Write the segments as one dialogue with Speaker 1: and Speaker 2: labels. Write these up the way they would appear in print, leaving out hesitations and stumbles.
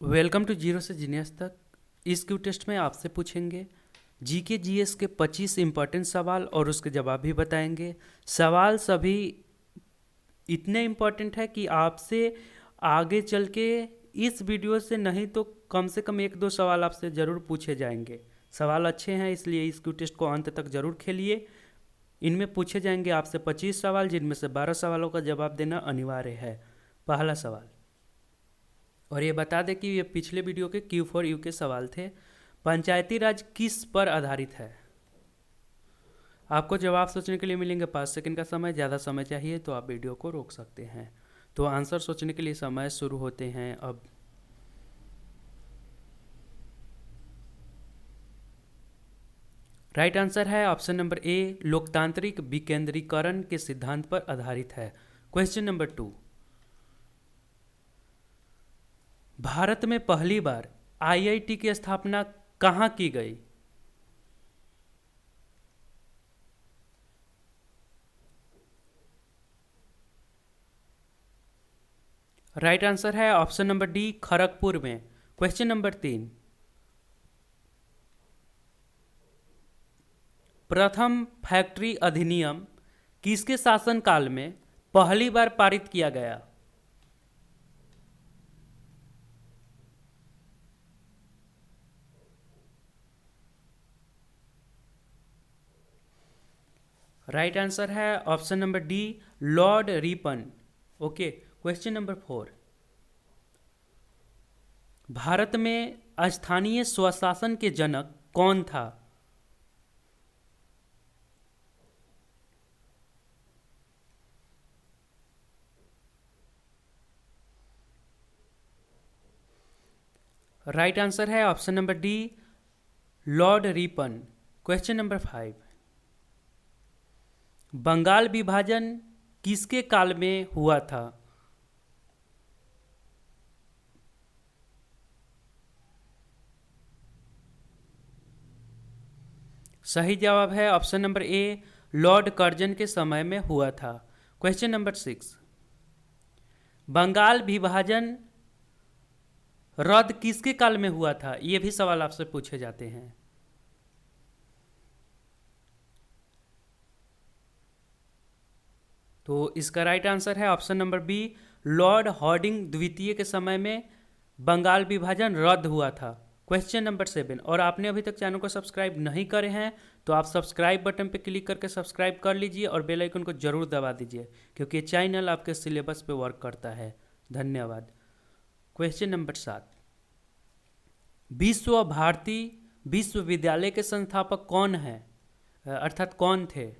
Speaker 1: Welcome to zero से genius तक। इस क्यू टेस्ट में आपसे पूछेंगे जीके जीएस के 25 इंपॉर्टेंट सवाल और उसके जवाब भी बताएंगे। सवाल सभी इतने इम्पॉर्टेंट है कि आपसे आगे चल के इस वीडियो से नहीं तो कम से कम एक दो सवाल आपसे ज़रूर पूछे जाएंगे। सवाल अच्छे हैं, इसलिए इस क्यू टेस्ट को अंत तक ज़रूर खेलिए। इनमें पूछे जाएंगे आपसे 25 सवाल, जिनमें से 12 सवालों का जवाब देना अनिवार्य है। पहला सवाल, और ये बता दें कि ये पिछले वीडियो के Q4U के सवाल थे। पंचायती राज किस पर आधारित है? आपको जवाब सोचने के लिए मिलेंगे 5 सेकंड का समय। ज़्यादा समय चाहिए तो आप वीडियो को रोक सकते हैं। तो आंसर सोचने के लिए समय शुरू होते हैं अब। राइट आंसर है ऑप्शन नंबर ए, लोकतांत्रिक विकेंद्रीकरण के सिद्धांत पर आधारित है। क्वेश्चन नंबर 2, भारत में पहली बार आईआईटी की स्थापना कहाँ की गई? राइट आंसर है ऑप्शन नंबर डी, खड़गपुर में। क्वेश्चन नंबर 3, प्रथम फैक्ट्री अधिनियम किसके शासनकाल में पहली बार पारित किया गया? राइट आंसर है option number D, Lord Ripon. Okay, question number 4, Bharat में स्थानीय स्वशासन के जनक कौन था? राइट आंसर है option number D, Lord Ripon. Question number 5, Bengal विभाजन किसके काल में हुआ था? सही जवाब है option number A, Lord Curzon के समय में हुआ था। क्वेश्चन नंबर 6, बंगाल विभाजन रद्द किसके काल में हुआ था? ये भी सवाल आपसे पूछे जाते हैं। तो इसका राइट आंसर है option number B, Lord Hardinge द्वितीय के समय में बंगाल विभाजन रद्द हुआ था। क्वेश्चन नंबर 7, और आपने अभी तक चैनल को सब्सक्राइब नहीं करे हैं तो आप सब्सक्राइब बटन पर क्लिक करके सब्सक्राइब कर लीजिए और बेल आइकन को जरूर दबा दीजिए, क्योंकि ये चैनल आपके सिलेबस पे वर्क करता है। धन्यवाद। क्वेश्चन नंबर 7, विश्व भारती विश्वविद्यालय के संस्थापक कौन हैं, अर्थात कौन थे?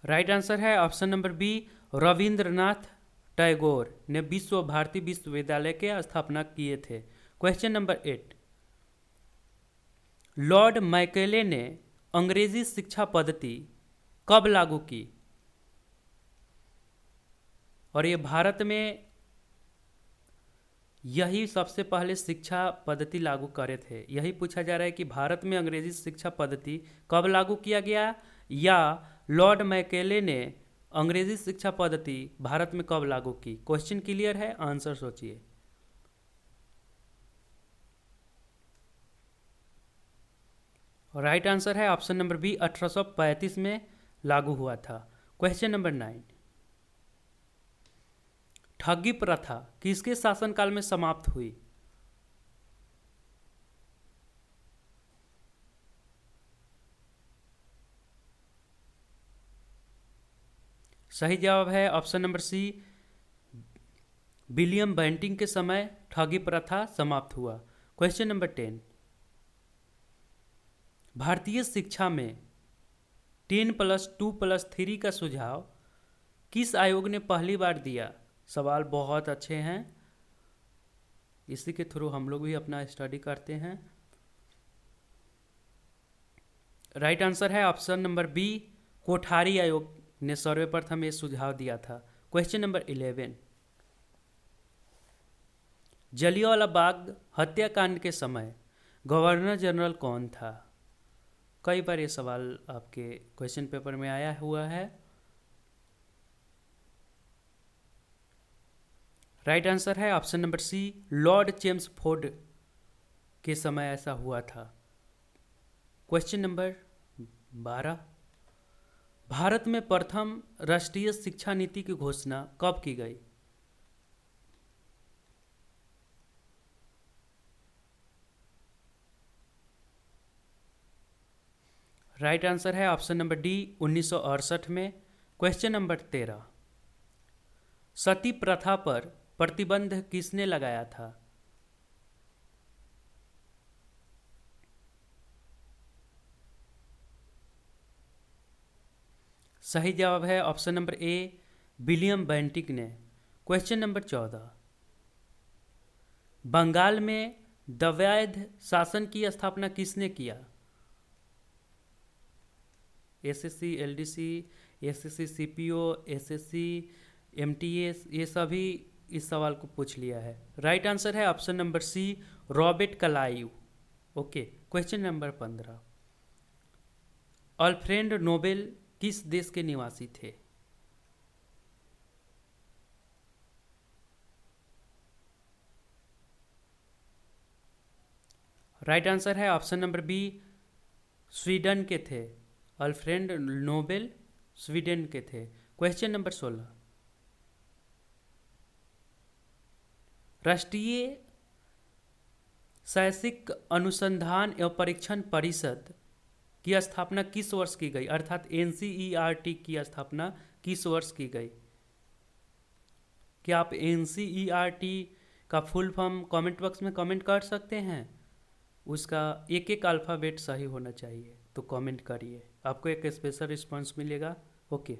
Speaker 1: राइट आंसर है option number B, Rabindranath Tagore ने विश्व भारती विश्वविद्यालय के स्थापना किए थे। क्वेश्चन नंबर 8, लॉर्ड मैकेले ने अंग्रेजी शिक्षा पद्धति कब लागू की? और ये भारत में यही सबसे पहले शिक्षा पद्धति लागू करे थे। यही पूछा जा रहा है कि भारत में अंग्रेजी शिक्षा पद्धति कब लागू किया गया, या लॉर्ड मैकेले ने अंग्रेजी शिक्षा पद्धति भारत में कब लागू की। क्वेश्चन क्लियर है, आंसर सोचिए। राइट आंसर है ऑप्शन नंबर बी, 1835 में लागू हुआ था। क्वेश्चन नंबर 9, ठगी प्रथा किसके शासनकाल में समाप्त हुई? सही जवाब है option number C, William Bentinck के समय ठगी प्रथा समाप्त हुआ। क्वेश्चन नंबर 10, भारतीय शिक्षा में 10+2+3 का सुझाव किस आयोग ने पहली बार दिया? सवाल बहुत अच्छे हैं, इसी के थ्रू हम लोग भी अपना स्टडी करते हैं। राइट आंसर है ऑप्शन नंबर बी, कोठारी आयोग ने सर्वप्रथम ये सुझाव दिया था। क्वेश्चन नंबर 11, जलियांवाला बाग हत्याकांड के समय गवर्नर जनरल कौन था? कई बार ये सवाल आपके क्वेश्चन पेपर में आया हुआ है। राइट आंसर है option number C, Lord Chelmsford के समय ऐसा हुआ था। क्वेश्चन नंबर 12, भारत में प्रथम राष्ट्रीय शिक्षा नीति की घोषणा कब की गई? राइट आंसर है ऑप्शन नंबर डी, 1968 में। क्वेश्चन नंबर 13, सती प्रथा पर प्रतिबंध किसने लगाया था? सही जवाब है option number A, William Bentinck ने। क्वेश्चन नंबर 14, बंगाल में द्वैध शासन की स्थापना किसने किया? SSC, LDC, SSC CPO, SSC MTS, ये सभी इस सवाल को पूछ लिया है। राइट आंसर है option number C, Robert Clive. Okay, question number 15, Alfred Nobel किस देश के निवासी थे? राइट आंसर है ऑप्शन नंबर बी, स्वीडन के थे। अल्फ्रेड नोबेल स्वीडन के थे। क्वेश्चन नंबर 16, राष्ट्रीय शैक्षिक अनुसंधान एवं परीक्षण परिषद की स्थापना किस वर्ष की गई, अर्थात एनसीईआरटी की स्थापना किस वर्ष की गई? क्या आप एनसीईआरटी का फुल फॉर्म कमेंट बॉक्स में कमेंट कर सकते हैं? उसका एक एक अल्फ़ाबेट सही होना चाहिए, तो कमेंट करिए, आपको एक स्पेशल रिस्पांस मिलेगा। ओके,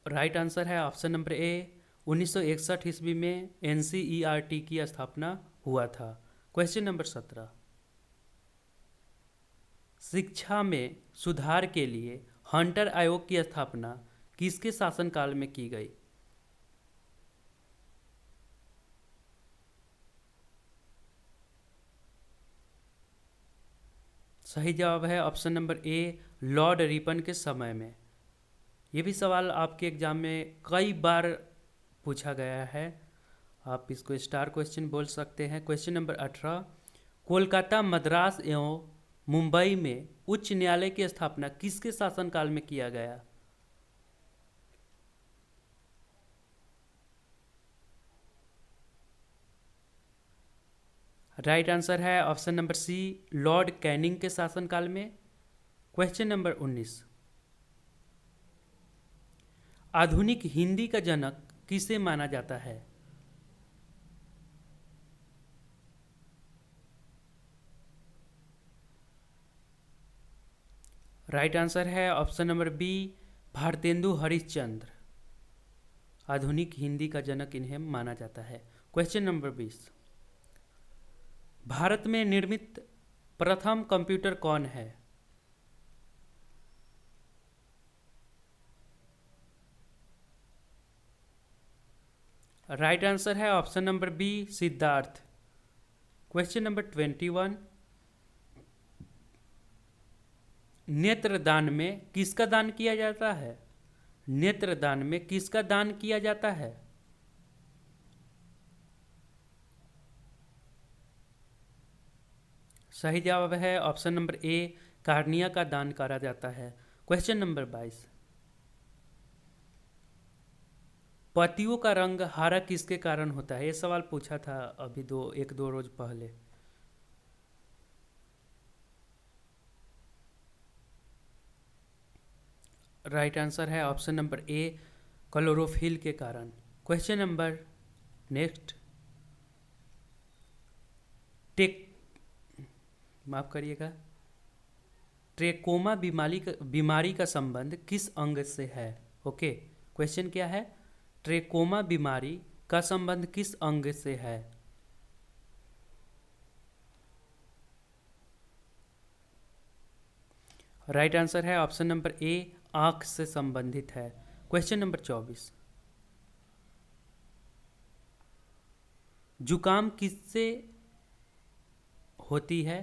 Speaker 1: राइट आंसर है ऑप्शन नंबर ए, 1961 ईस्वी में एनसीईआरटी की स्थापना हुआ था। क्वेश्चन नंबर 17, शिक्षा में सुधार के लिए हंटर आयोग की स्थापना किसके शासनकाल में की गई? सही जवाब है option number A, Lord Ripon के समय में। ये भी सवाल आपके एग्जाम में कई बार पूछा गया है, आप इसको स्टार क्वेश्चन बोल सकते हैं। क्वेश्चन नंबर 18, कोलकाता, मद्रास एवं मुंबई में उच्च न्यायालय की स्थापना किसके शासनकाल में किया गया? राइट आंसर है option number C, Lord Canning के शासनकाल में। क्वेश्चन नंबर 19, आधुनिक हिंदी का जनक किसे माना जाता है? राइट आंसर है option number B, Bharatendu Harishchandra. आधुनिक हिंदी का जनक इन्हें माना जाता है। क्वेश्चन नंबर 20, भारत में निर्मित प्रथम कंप्यूटर कौन है? राइट आंसर है option number B, Siddharth. Question number 21, नेत्रदान में किसका दान किया जाता है? नेत्रदान में किसका दान किया जाता है? सही जवाब है ऑप्शन नंबर ए, कार्निया का दान करा जाता है। क्वेश्चन नंबर 22, पतियों का रंग हरा किसके कारण होता है? ये सवाल पूछा था अभी एक दो रोज पहले। राइट आंसर है ऑप्शन नंबर ए, क्लोरोफिल के कारण। क्वेश्चन नंबर नेक्स्ट, टेक माफ करिएगा, ट्रेकोमा बीमारी का संबंध किस अंग से है? ओके, क्वेश्चन क्या है? ट्रेकोमा बीमारी का संबंध किस अंग से है? राइट आंसर है ऑप्शन नंबर ए, आंख से संबंधित है। क्वेश्चन नंबर 24, जुकाम किससे होती है?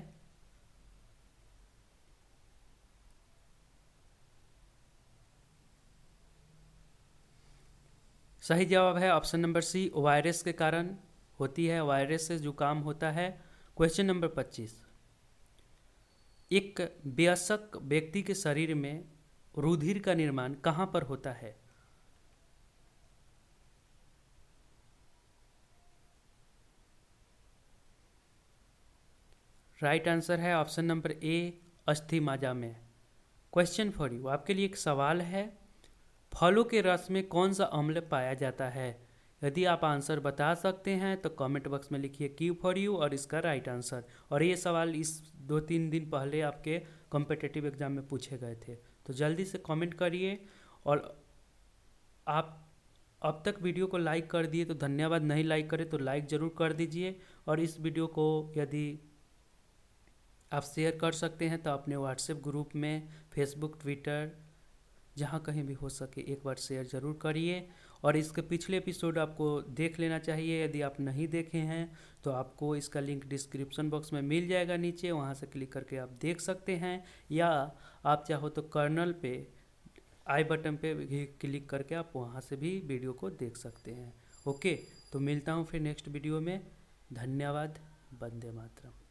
Speaker 1: सही जवाब है ऑप्शन नंबर सी, वायरस के कारण होती है, वायरस से जुकाम होता है। क्वेश्चन नंबर 25, एक वयस्क व्यक्ति के शरीर में रुधिर का निर्माण कहाँ पर होता है? राइट आंसर है ऑप्शन नंबर ए, अस्थि मज्जा में। क्वेश्चन फॉर यू, आपके लिए एक सवाल है, फलों के रस में कौन सा अम्ल पाया जाता है? यदि आप आंसर बता सकते हैं तो कमेंट बॉक्स में लिखिए क्यू फॉर यू और इसका राइट आंसर। और ये सवाल इस 2-3 दिन पहले आपके कॉम्पिटिटिव एग्जाम में पूछे गए थे, तो जल्दी से कमेंट करिए। और आप अब तक वीडियो को लाइक कर दिए तो धन्यवाद, नहीं लाइक करें तो लाइक ज़रूर कर दीजिए। और इस वीडियो को यदि आप शेयर कर सकते हैं तो अपने व्हाट्सएप ग्रुप में, फेसबुक, ट्विटर, जहाँ कहीं भी हो सके एक बार शेयर ज़रूर करिए। और इसके पिछले एपिसोड आपको देख लेना चाहिए, यदि आप नहीं देखे हैं तो आपको इसका लिंक डिस्क्रिप्शन बॉक्स में मिल जाएगा नीचे, वहाँ से क्लिक करके आप देख सकते हैं। या आप चाहो तो कर्नल पे आई बटन पे भी क्लिक करके आप वहाँ से भी वीडियो को देख सकते हैं। ओके, तो मिलता हूँ फिर नेक्स्ट वीडियो में। धन्यवाद। वंदे मातरम।